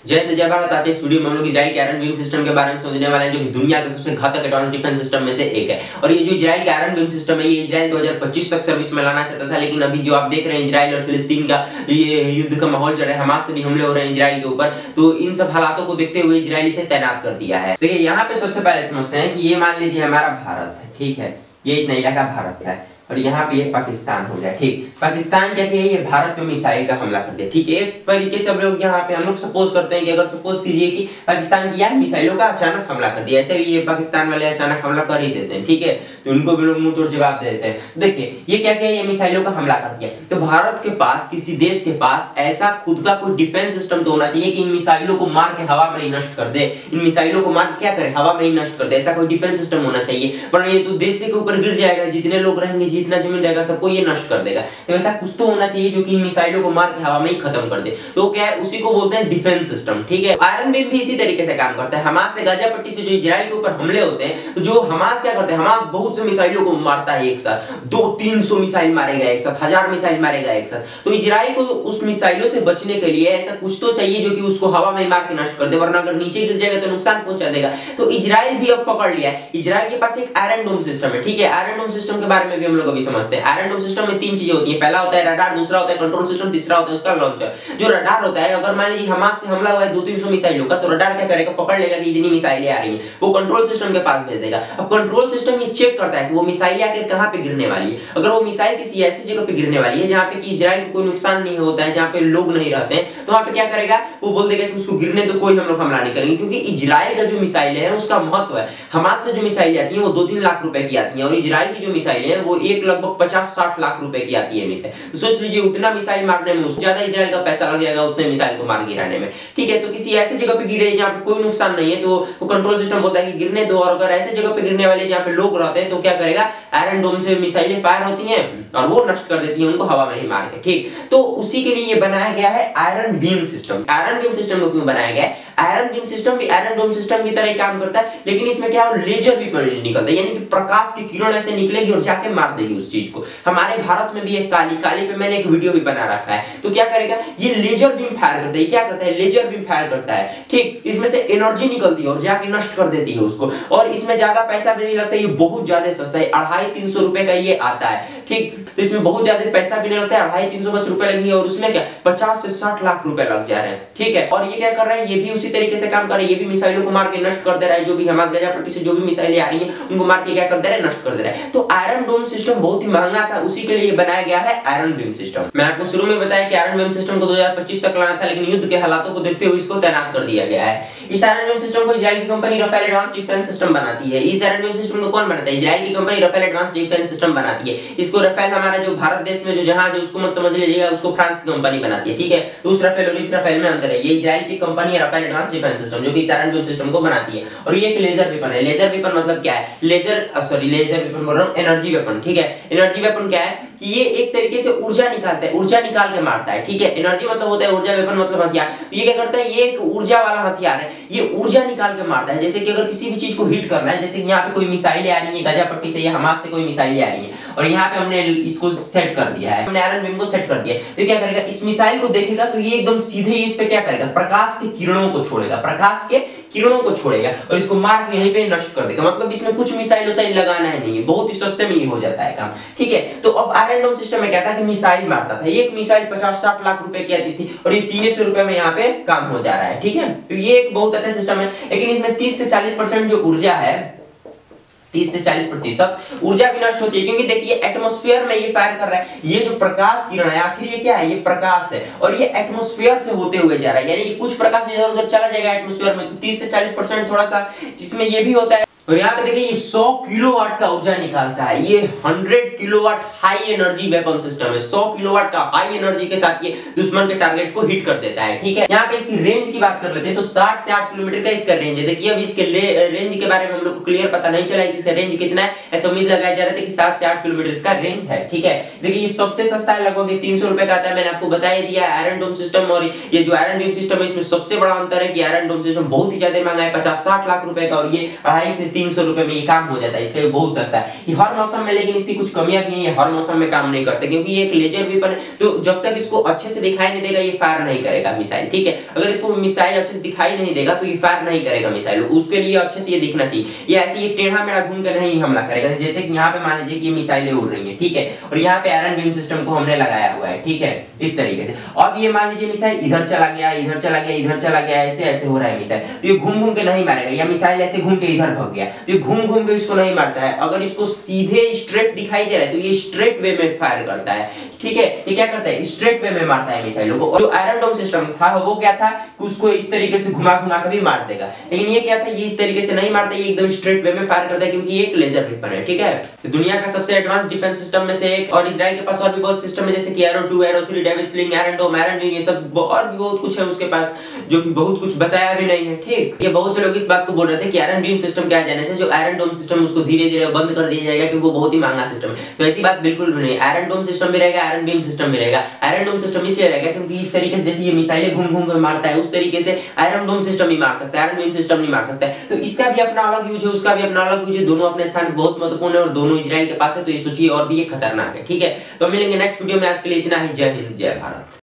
जय हिंद जय भारत। आज इस वीडियो में हम लोग इजराइल के आयरन बीम सिस्टम के बारे में समझने वाले हैं, जो कि दुनिया के सबसे घातक एडवांस डिफेंस सिस्टम में से एक है। और ये जो इजराइल का आयरन बीम सिस्टम है, ये इजराइल 2025 तक सर्विस में लाना चाहता था, लेकिन अभी जो आप देख रहे हैं इजराइल और फिलिस्तीन का ये युद्ध का माहौल चल रहा है, हमास से भी हमले हो रहे हैं इजराइल के ऊपर, तो इन सब हालातों को देखते हुए इजराइल इसे तैनात कर दिया है। देखिए यहाँ पे सबसे पहले समझते हैं कि ये मान लीजिए हमारा भारत है, ठीक है, ये इतना इलाका भारत है और यहाँ पे ये पाकिस्तान हो गया। ठीक, पाकिस्तान क्या किया, ये भारत पे मिसाइल का हमला कर दिया। ठीक है, एक तरीके से हम लोग सपोज करते हैं कि अगर सपोज कीजिए कि पाकिस्तान किया है मिसाइलों का अचानक हमला कर दिया, ऐसे भी ये पाकिस्तान वाले अचानक हमला कर ही देते हैं, ठीक है, तो उनको भी लोग मुंह तोड़ जवाब दे देते हैं। देखिए ये क्या किया, ये मिसाइलों का हमला कर दिया, तो भारत के पास, किसी देश के पास ऐसा खुद का कोई डिफेंस सिस्टम तो होना चाहिए कि इन मिसाइलों को मार के हवा में ही नष्ट कर दे, इन मिसाइलों को मार क्या करे, हवा में ही नष्ट कर दे, ऐसा कोई डिफेंस सिस्टम होना चाहिए, वरना ये तो देश के ऊपर गिर जाएगा, जितने लोग रहेंगे, जितना जमीन रहेगा, सबको ये नष्ट कर देगा। तो ऐसा कुछ तो होना चाहिए जो कि इन मिसाइलों को मार के हवा में ही खत्म कर दे, तो क्या है, उसी को बोलते हैं डिफेंस सिस्टम। ठीक है, आयरन बीम भी इसी तरीके से काम करता है। हमास से गाजा पट्टी से जो इजराइल के ऊपर हमले होते हैं, तो जो हमास क्या करते हैं, हमास बहुत से मिसाइलों को मारता है एक साथ, 200-300 मिसाइल मारेगा एक साथ, 1000 मिसाइल मारेगा एक साथ। तो इजराइल को उस मिसाइलों से बचने के लिए ऐसा कुछ तो चाहिए जो कि उसको हवा में मार के नष्ट कर दे, वरना अगर नीचे गिर जाएगा तो नुकसान पहुंचा देगा। तो इजराइल भी अब पकड़ लिया है, इजराइल के पास एक आयरन डोम सिस्टम है। ठीक है, आयरन डोम सिस्टम के बारे में भी हम लोग अभी समझते हैं। आयरन डोम सिस्टम में 3 चीजें होती हैं, पहला होता है रडार, दूसरा होता है कंट्रोल सिस्टम, तीसरा होता है उसका लॉन्चर। जो रडार होता है, अगर मान लीजिए हमास से हमला हुआ है 200-300 मिसाइलों का, तो रडार क्या करेगा, पकड़ लेगा कि इतनी मिसाइलें आ रही हैं, वो कंट्रोल सिस्टम के पास भेज देगा। अब कंट्रोल सिस्टम ये चेक करता है कि वो मिसाइलें आखिर कहां पे गिरने वाली है। अगर वो मिसाइल किसी ऐसी जगह पे गिरने वाली है जहां पे कि इजराइल को कोई नुकसान नहीं होता है, जहां पे लोग नहीं रहते हैं, तो वहां पे क्या करेगा, वो बोल देगा कि उसको गिरने दो, कोई हम लोग हमला नहीं करेंगे, क्योंकि इजराइल का जो मिसाइल है उसका महत्व है। हमास से जो मिसाइलें आती हैं वो 2-3 लाख रुपए की आती हैं, और इजराइल की जो मिसाइलें हैं वो एक लगभग 50-60 लाख रुपए की आती है मिसाइल। तो सोच लीजिए उतना मिसाइल मारने में ज्यादा इजराइल का पैसा लग जाएगा उतने मिसाइल को मार गिराने में। ठीक है, तो किसी ऐसी जगह पे गिरे जहां पे कोई नुकसान नहीं है, तो वो कंट्रोल सिस्टम बोलता है कि गिरने दो, और अगर ऐसे जगह पे गिरने वाले जहां पे लोग रहते हैं, तो क्या करेगा, आयरन डोम से मिसाइलें फायर होती हैं और वो नष्ट कर देती हैं उनको हवा में ही मार के। ठीक, तो उसी के लिए ये बनाया गया है iron beam system. Iron beam system को क्यों बनाया गया है, आयरन बीम सिस्टम भी आयरन डोम सिस्टम की तरह ही काम करता है, लेकिन इसमें क्या है, लेजर भी निकलता है, यानी कि प्रकाश की किरण ऐसे निकलेगी और जाके मार देगी उस चीज को। हमारे भारत में भी एक काली पे मैंने एक वीडियो भी बना रखा है, तो क्या करेगा, ये लेजर बीम फायर करता है। क्या करता है, लेजर बीम फायर करता है। ठीक, इसमें से एनर्जी निकलती है और जाके नष्ट कर देती है उसको, और इसमें ज्यादा पैसा भी नहीं लगता, ये बहुत ज्यादा सस्ता है, 250-300 रुपए का ये आता है। ठीक, तो इसमें बहुत ज्यादा पैसा भी नहीं लगता है, 250-300 बस रुपए लगेंगे, और उसमें क्या 50 से 60 लाख रुपए लग जा रहे हैं। ठीक है, और ये क्या कर रहा है, ये भी उसी तरीके से काम कर रहा है, ये भी मिसाइलों को मार के नष्ट कर दे रहा है, जो भी हमास गाजा पट्टी से जो भी मिसाइलें आ रही हैं उनको मार के क्या कर दे रहा है, नष्ट कर दे रहा है। तो आयरन डोम सिस्टम बहुत ही महंगा था, उसी के लिए बनाया गया है आयरन बीम सिस्टम। मैं आपको शुरू में बताया कि आयरन बीम सिस्टम को 2025 तक लाना था, लेकिन युद्ध के हालातों को देखते हुए इसको तैनात कर दिया गया है। इस आयरन बीम सिस्टम को इजराइल की company Rafael advance defence system बनाती है। इस आयरन बीम सिस्टम को कौन बनाता है, इजराइल की company Rafael advance defence system बनाती है। इसको राफेल हमारा जो भारत देश में जो जहाज है उसको मत समझ लीजिएगा, उसको फ्रांस की कंपनी बनाती है। ठीक है, तो उस राफेल और इस राफेल में अंतर है, ये इजराइल की कंपनी है राफेल एडवांस डिफेंस सिस्टम, जो कि इस आयरन बीम सिस्टम को बनाती है। और ये एक लेजर वेपन है। लेजर वेपन मतलब क्या है, लेजर वेपन बोल रहा हूं, एनर्जी वेपन। ठीक है, एनर्जी वेपन क्या है कि ये एक तरीके से ऊर्जा निकालता है, ऊर्जा निकाल के मारता है। ठीक है, एनर्जी मतलब होता है ऊर्जा, वेपन मतलब हथियार। तो ये क्या करता है, ये एक ऊर्जा वाला हथियार है, ये ऊर्जा निकाल के मारता है। जैसे कि अगर किसी भी चीज को हिट करना है, जैसे यहाँ पे कोई मिसाइलें आ रही है गाजा पट्टी से या हमास से कोई मिसाइलें आ रही है, और यहाँ पे हमने इसको सेट कर दिया है, हमने आयरन बीम को सेट कर दिया है, तो क्या करेगा, इस मिसाइल को देखेगा तो ये एकदम सीधे इस पे क्या करेगा, प्रकाश के किरणों को छोड़ेगा, प्रकाश के किरणों को छोड़ेगा और इसको मार के यहीं पे नष्ट कर देगा। मतलब इसमें कुछ मिसाइल लगाना है नहीं है, बहुत ही सस्ते में ही हो जाता है काम। ठीक है, तो अब आयरन डोम सिस्टम में क्या था कि मिसाइल मारता था, एक मिसाइल 50-60 लाख रुपए की आती थी, और ये 300 रुपए में यहाँ पे काम हो जा रहा है। ठीक है, तो ये एक बहुत अच्छा सिस्टम है, लेकिन इसमें 30 से 40% जो ऊर्जा है, 30 से 40% ऊर्जा भी नष्ट होती है, क्योंकि देखिए एटमॉस्फेयर में ये फायर कर रहा है, ये जो प्रकाश किरण है आखिर ये क्या है, ये प्रकाश है, और ये एटमॉस्फेयर से होते हुए जा रहा है, यानी कि कुछ प्रकाश इधर उधर चला जाएगा एटमॉस्फेयर में, तो 30 से 40% थोड़ा सा इसमें ये भी होता है। और यहाँ पे देखिए ये 100 किलोवाट का ऊर्जा निकालता है, ये 100 kilowatt high energy weapon system है। 100 किलोवाट का हाई एनर्जी के साथ ये दुश्मन के टारगेट को हिट कर देता है। ठीक है, यहाँ पे इसकी रेंज की बात कर लेते हैं, तो 60 से 8 किलोमीटर का इसका रेंज है। देखिए अब इसके रेंज के बारे में हम लोग को क्लियर पता नहीं चला है कि इसका रेंज कितना है, ऐसा उम्मीद लगाया जा रहा था कि 7 से 8 किलोमीटर इसका रेंज है। ठीक है, देखिए ये सबसे सस्ता है, लगभग 300 रुपए का आता है, मैंने आपको बता ही दिया। आयरन डोम सिस्टम और ये जो आयरन बीम सिस्टम है, इसमें सबसे बड़ा अंतर है कि आयरन डोम सिस्टम बहुत ही ज्यादा महंगा है, 50-60 लाख रुपए का, और ये 2.5 से 300 रुपए में ये काम हो जाता है, इसलिए बहुत सस्ता है ये हर मौसम में। लेकिन इसकी कुछ कमियां भी हैं, ये हर मौसम में काम नहीं करते क्योंकि ये एक लेजर वेपन है, तो जब तक इसको अच्छे से दिखाई नहीं देगा ये फायर नहीं करेगा मिसाइल, ठीक है। अगर इसको मिसाइल अच्छे से दिखाई नहीं देगा तो ये फायर नहीं करेगा मिसाइल, उसके लिए अच्छे से ये दिखना चाहिए। ये ऐसे ये टेढ़ा मेढ़ा घूम कर नहीं हमला करेगा। जैसे कि यहाँ पे मान लीजिए कि ये मिसाइलें उड़ रही है, ठीक है, और यहाँ पे आयरन बीम सिस्टम को हमने लगाया हुआ है, ठीक है, इस तरीके से। अब ये मान लीजिए मिसाइल इधर चला गया, इधर चला गया, इधर चला गया, ऐसे ऐसे हो रहा है मिसाइल, तो ये घूम घूम के नहीं मारेगा। या मिसाइल ऐसे घूम के इधर भाग गया तो ये घूम घूम के इसको नहीं मारता है। अगर इसको सीधे स्ट्रेट दिखाई दे रहा है तो ये स्ट्रेट वे में फायर करता है, ठीक है। ये क्या करता है, स्ट्रेट वे में मारता है मिसाइलों को। जो आयरन डोम सिस्टम था वो क्या था कि उसको इस तरीके से घुमा घुमा के भी मार देगा, लेकिन ये क्या था, ये इस तरीके से नहीं मारता, ये एकदम स्ट्रेट वे में फायर करता है क्योंकि ये एक लेजर वेपन है, ठीक है। तो दुनिया का सबसे एडवांस डिफेंस सिस्टम में से एक, और इजराइल के पास और भी बहुत सिस्टम है जैसे कि एरो 2, एरो 3, डेविसलिंग, आयरन डोम, आयरन बीम, ये सब और भी बहुत कुछ है उसके पास जो कि बहुत कुछ बताया भी नहीं है, ठीक। ये बहुत से लोग इस बात को बोल रहे थे कि आयरन बीम सिस्टम क्या जाने से जो आयरन डोम सिस्टम उसको धीरे धीरे बंद कर दिया जाएगा क्योंकि वो बहुत ही महंगा सिस्टम है। तो ऐसी बात बिल्कुल भी नहीं, आयरन डोम सिस्टम भी रहेगा, आयरन बीम सिस्टम भी रहेगा। आयरन डोम सिस्टम इसलिए रहेगा क्योंकि इस तरीके से जैसे ये मिसाइलें घूम घूम कर मारता है उस तरीके से आयरन डोम सिस्टम ही मार सकता है, आयरन बीम सिस्टम नहीं मार सकता है। तो इसका भी अपना अलग यूज है, उसका भी अपना अलग यूज है, दोनों अपने स्थान पे बहुत महत्वपूर्ण है और दोनों इजराइल के पास है, तो ये सोचिए और भी ये खतरनाक है, ठीक है। तो मिलेंगे नेक्स्ट वीडियो में, आज के लिए इतना ही। जय हिंद, जय भारत।